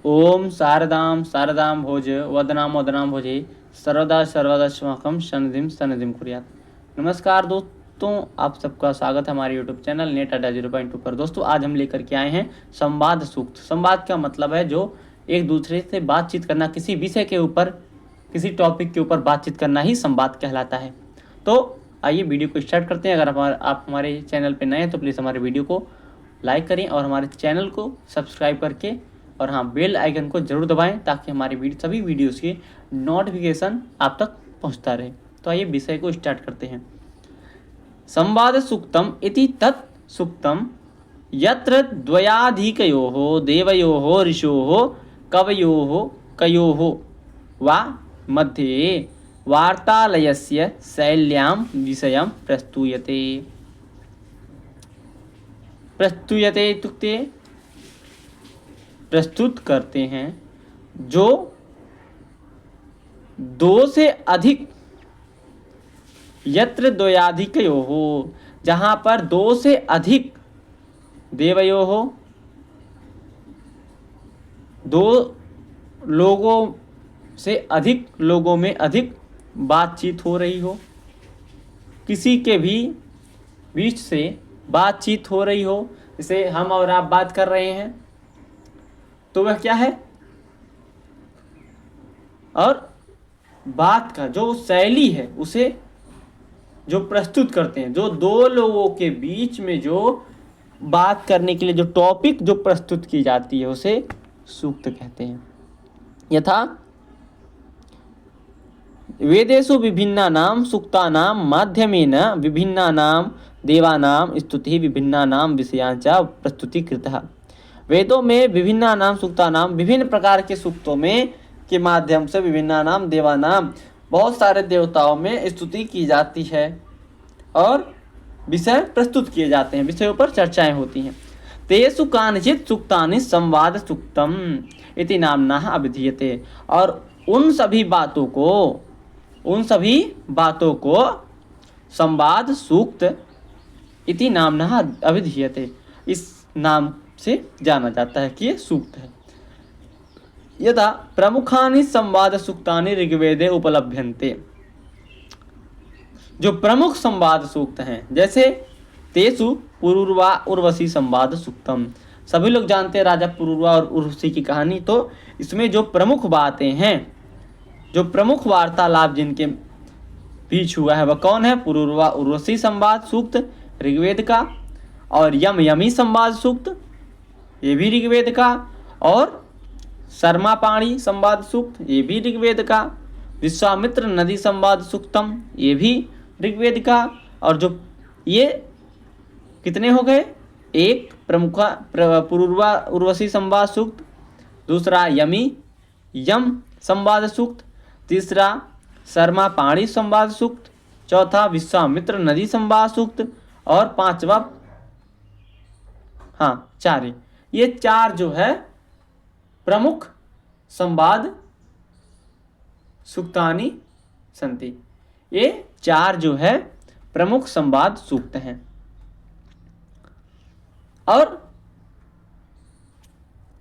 ओम शारदां शारदां भोज वदनां वदनां भोजे सर्वदा सर्वदास्माकं सन्निधिं सन्निधिं कुर्यात्। नमस्कार दोस्तों, आप सबका स्वागत है हमारे यूट्यूब चैनल नेट अड्डा 0.2 पर। दोस्तों आज हम लेकर के आए हैं संवाद सूक्त। संवाद का मतलब है जो एक दूसरे से बातचीत करना, किसी विषय के ऊपर, किसी टॉपिक के ऊपर बातचीत करना ही संवाद कहलाता है। तो आइए वीडियो को स्टार्ट करते हैं। अगर आप हमारे चैनल पर नए हैं तो प्लीज़ हमारे वीडियो को लाइक करें और हमारे चैनल को सब्सक्राइब करके और हाँ बेल आइकन को जरूर दबाएं ताकि हमारे सभी वीडियोस की नोटिफिकेशन आप तक पहुंचता रहे। तो आइए विषय को स्टार्ट करते हैं। संवाद सूक्तम इति तत् सूक्तम यत्र द्वयाधिकयोः देवयोः ऋषोः कवयोः कयोः वा मध्ये वार्तालयस्य शैल्यां विषयं प्रस्तूयते इत्युक्ते प्रस्तुत करते हैं। जो दो से अधिक, यत्र द्वयाधिकयोः, जहां पर दो से अधिक, देवयोः, दो लोगों से अधिक लोगों में अधिक बातचीत हो रही हो, किसी के भी बीच से बातचीत हो रही हो, जैसे हम और आप बात कर रहे हैं तो वह क्या है, और बात का जो शैली है उसे जो प्रस्तुत करते हैं, जो दो लोगों के बीच में जो बात करने के लिए जो टॉपिक जो प्रस्तुत की जाती है उसे सूक्त कहते हैं। यथा वेदेषु विभिन्नानां सूक्तानां माध्यमेन विभिन्नानां देवानां स्तुतिः विभिन्नानां विषयान् च प्रस्तुतीकृतः। वेदों में विभिन्नानां सूक्तानां, विभिन्न प्रकार के सूक्तों में के माध्यम से विभिन्नानां देवानां, बहुत सारे देवताओं में स्तुति की जाती है और विषय प्रस्तुत किए जाते हैं, विषयों पर चर्चाएं होती हैं। तेषु कानिचित् सूक्तानि संवाद सूक्तम इति नाम्ना अभिधीयते। और उन सभी बातों को संवाद सूक्त इति नाम्ना अभिधीयते, इस नाम से जाना जाता है कि ये सूक्त है। यथा प्रमुखानि संवाद सूक्तानि ऋग्वेदे उपलभ्यन्ते। जो प्रमुख संवाद सूक्त हैं, जैसे तेषु पुरूर्वा उर्वशी संवाद सूक्तम, सभी लोग जानते हैं राजा पुरूर्वा और उर्वशी की कहानी। तो इसमें जो प्रमुख बातें हैं, जो प्रमुख वार्तालाप जिनके बीच हुआ है वह कौन है? पुरूर्वा उर्वशी संवाद सूक्त ऋग्वेद का, और यम यमी संवाद सूक्त ये भी ऋग्वेद का, और शर्मा पाणी संवाद सूक्त ये भी ऋग्वेद का, विश्वामित्र नदी संवाद सूक्तम ये भी ऋग्वेद का। और जो ये कितने हो गए? एक पुरूर्वा उर्वशी संवाद सूक्त, दूसरा यम संवाद सूक्त, तीसरा शर्मा पाणी संवाद सूक्त, चौथा विश्वामित्र नदी संवाद सूक्त, और पांचवा चार। ये चार जो है प्रमुख संवाद सूक्तानि सन्ति। ये चार जो है प्रमुख संवाद सूक्त हैं। और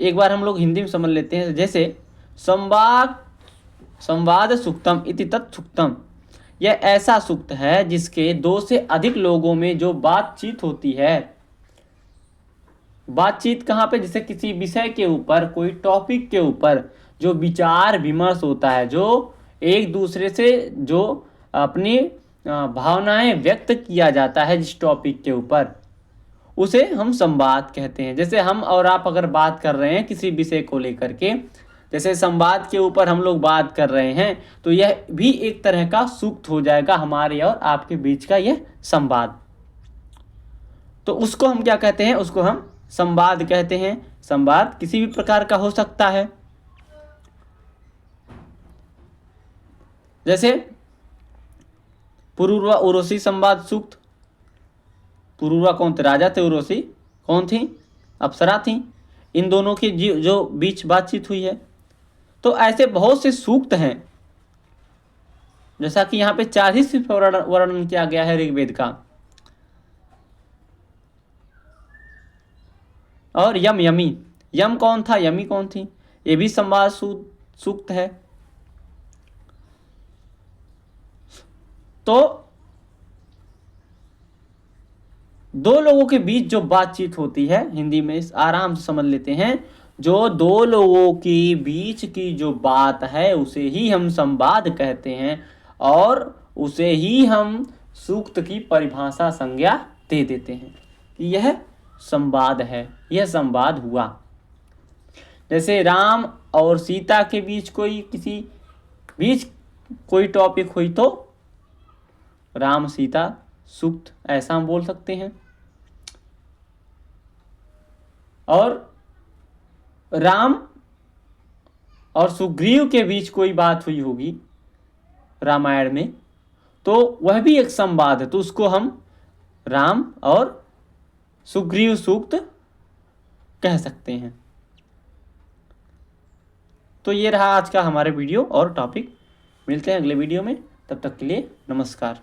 एक बार हम लोग हिंदी में समझ लेते हैं। जैसे संवाद सूक्तम इति तत् सूक्तम, यह ऐसा सूक्त है जिसके दो से अधिक लोगों में जो बातचीत होती है। बातचीत कहाँ पे? जैसे किसी विषय के ऊपर, कोई टॉपिक के ऊपर जो विचार विमर्श होता है, जो एक दूसरे से जो अपनी भावनाएं व्यक्त किया जाता है जिस टॉपिक के ऊपर, उसे हम संवाद कहते हैं। जैसे हम और आप अगर बात कर रहे हैं किसी विषय को लेकर के, जैसे संवाद के ऊपर हम लोग बात कर रहे हैं, तो यह भी एक तरह का सूक्त हो जाएगा, हमारे और आपके बीच का यह संवाद। तो उसको हम क्या कहते हैं? उसको हम संवाद कहते हैं। संवाद किसी भी प्रकार का हो सकता है। जैसे पुरूर्वा उर्वशी संवाद सूक्त, पुरूर्वा कौन थे? राजा थे। उर्वशी कौन थी? अप्सरा थी। इन दोनों की जो बीच बातचीत हुई है। तो ऐसे बहुत से सूक्त हैं, जैसा कि यहाँ पे 4 ही सिर्फ वर्णन किया गया है ऋग्वेद का। और यम कौन था? यमी कौन थी? ये भी संवाद सूक्त है। तो दो लोगों के बीच जो बातचीत होती है, हिंदी में आराम से समझ लेते हैं, जो दो लोगों के बीच की जो बात है उसे ही हम संवाद कहते हैं और उसे ही हम सूक्त की परिभाषा संज्ञा दे देते हैं कि यह संवाद है, यह संवाद हुआ। जैसे राम और सीता के बीच कोई टॉपिक हुई तो राम सीता सूक्त, ऐसा हम बोल सकते हैं। और राम और सुग्रीव के बीच कोई बात हुई होगी रामायण में, तो वह भी एक संवाद है, तो उसको हम राम और सुग्रीव सूक्त कह सकते हैं। तो ये रहा आज का हमारे वीडियो और टॉपिक। मिलते हैं अगले वीडियो में, तब तक के लिए नमस्कार।